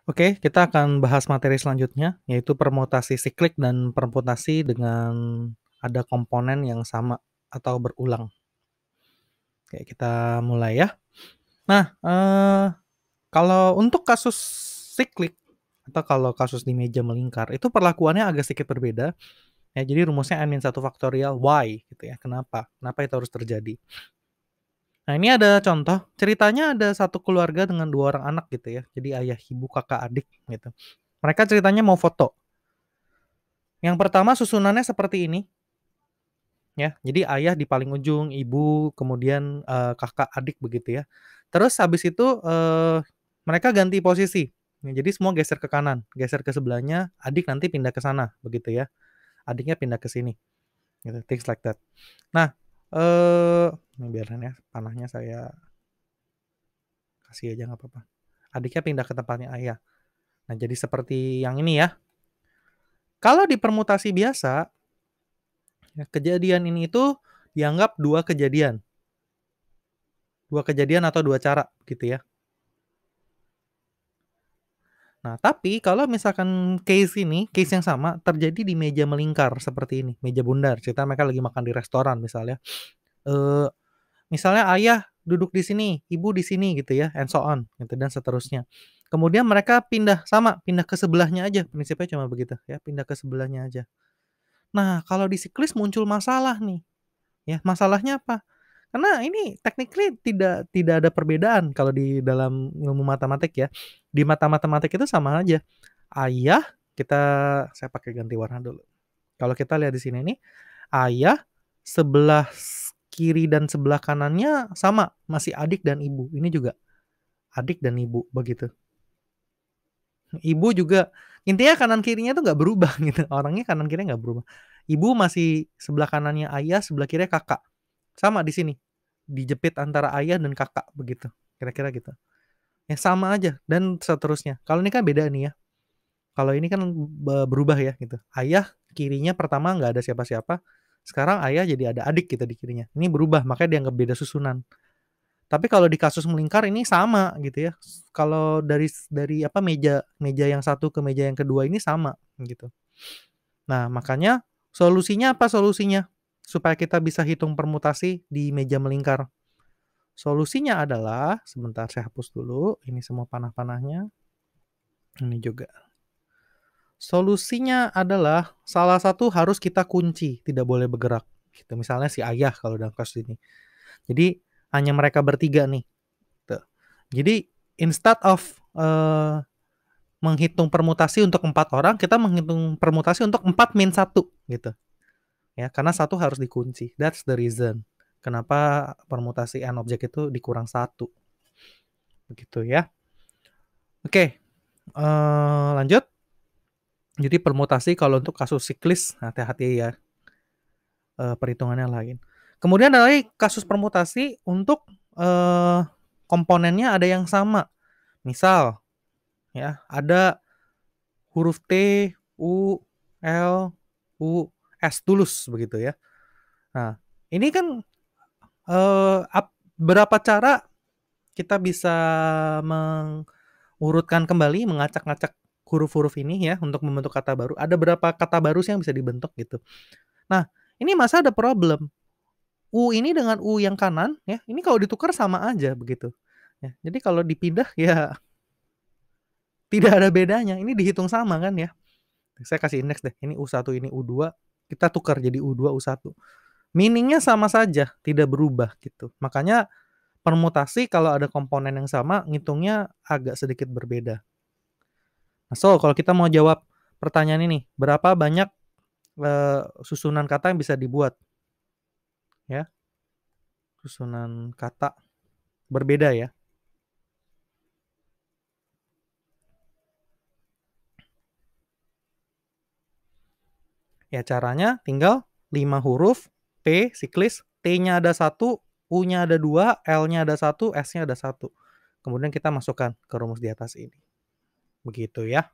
Oke, kita akan bahas materi selanjutnya, yaitu permutasi siklik dan permutasi dengan ada komponen yang sama atau berulang. Oke, kita mulai ya. Nah, kalau untuk kasus siklik atau kalau kasus di meja melingkar, itu perlakuannya agak sedikit berbeda, ya. Jadi rumusnya N-1 faktorial Y gitu ya. Kenapa? Kenapa itu harus terjadi? Nah, ini ada contoh, ceritanya ada satu keluarga dengan 2 orang anak gitu ya. Jadi ayah, ibu, kakak, adik gitu. Mereka ceritanya mau foto. Yang pertama susunannya seperti ini, ya. Jadi ayah di paling ujung, ibu, kemudian, kakak, adik begitu ya. Terus habis itu, mereka ganti posisi. Nah, jadi semua geser ke kanan, geser ke sebelahnya, adik nanti pindah ke sana, begitu ya. Adiknya pindah ke sini, gitu, things like that. Nah, ini biarin ya, panahnya saya kasih aja nggak apa-apa. Adiknya pindah ke tempatnya ayah. Nah, jadi seperti yang ini ya. Kalau di permutasi biasa, ya, kejadian ini itu dianggap 2 kejadian. 2 kejadian atau 2 cara gitu ya. Nah, tapi kalau misalkan case ini, case yang sama terjadi di meja melingkar seperti ini, meja bundar, cerita mereka lagi makan di restoran misalnya, eee, misalnya ayah duduk di sini, ibu di sini gitu ya, and so on gitu dan seterusnya. Kemudian mereka pindah ke sebelahnya aja, prinsipnya cuma begitu ya, pindah ke sebelahnya aja. Nah, kalau di siklis muncul masalah nih, ya, masalahnya apa? Karena ini technically tidak ada perbedaan kalau di dalam ilmu matematik ya. Di matematik itu sama aja. Ayah kita saya pakai ganti warna dulu. Kalau kita lihat di sini nih, ayah sebelah kiri dan sebelah kanannya sama, masih adik dan ibu. Ini juga adik dan ibu, begitu. Ibu juga intinya kanan kirinya tuh nggak berubah gitu, orangnya kanan kirinya nggak berubah. Ibu masih sebelah kanannya ayah, sebelah kirinya kakak. Sama di sini, dijepit antara ayah dan kakak begitu, kira-kira gitu. Ya sama aja dan seterusnya. Kalau ini kan beda nih ya, kalau ini kan berubah ya gitu. Ayah kirinya pertama nggak ada siapa-siapa, sekarang ayah jadi ada adik gitu di kirinya. Ini berubah, makanya dianggap beda susunan. Tapi kalau di kasus melingkar ini sama gitu ya. Kalau dari apa, meja meja yang satu ke meja yang kedua ini sama gitu. Nah, makanya solusinya apa solusinya? Supaya kita bisa hitung permutasi di meja melingkar. Solusinya adalah, sebentar saya hapus dulu, ini semua panah-panahnya. Ini juga. Solusinya adalah salah satu harus kita kunci, tidak boleh bergerak. Gitu. Misalnya si ayah kalau dalam kasus ini. Jadi hanya mereka bertiga nih. Tuh. Jadi instead of menghitung permutasi untuk 4 orang, kita menghitung permutasi untuk 4 min 1 gitu. Ya, karena satu harus dikunci. That's the reason. Kenapa permutasi n objek itu dikurang 1. Begitu ya. Oke, lanjut. Jadi permutasi kalau untuk kasus siklis, hati-hati ya, perhitungannya lain. Kemudian ada lagi kasus permutasi untuk komponennya ada yang sama. Misal, ya, ada huruf T, U, L, U, S tulus begitu ya. Nah, ini kan berapa cara kita bisa mengurutkan kembali, mengacak-ngacak huruf-huruf ini ya untuk membentuk kata baru. Ada berapa kata baru sih yang bisa dibentuk gitu. Nah, ini masa ada problem. U ini dengan U yang kanan ya, ini kalau ditukar sama aja begitu. Ya, jadi kalau dipindah ya tidak ada bedanya. Ini dihitung sama kan ya. Saya kasih indeks deh. Ini U1, ini U2. Kita tukar jadi U2, U1. Meaning-nya sama saja, tidak berubah gitu. Makanya permutasi kalau ada komponen yang sama, ngitungnya agak sedikit berbeda. Nah, so kalau kita mau jawab pertanyaan ini, berapa banyak susunan kata yang bisa dibuat? Ya, susunan kata berbeda ya. Ya caranya tinggal 5 huruf, P, siklis, T-nya ada 1, U-nya ada 2, L-nya ada 1, S-nya ada 1. Kemudian kita masukkan ke rumus di atas ini. Begitu ya.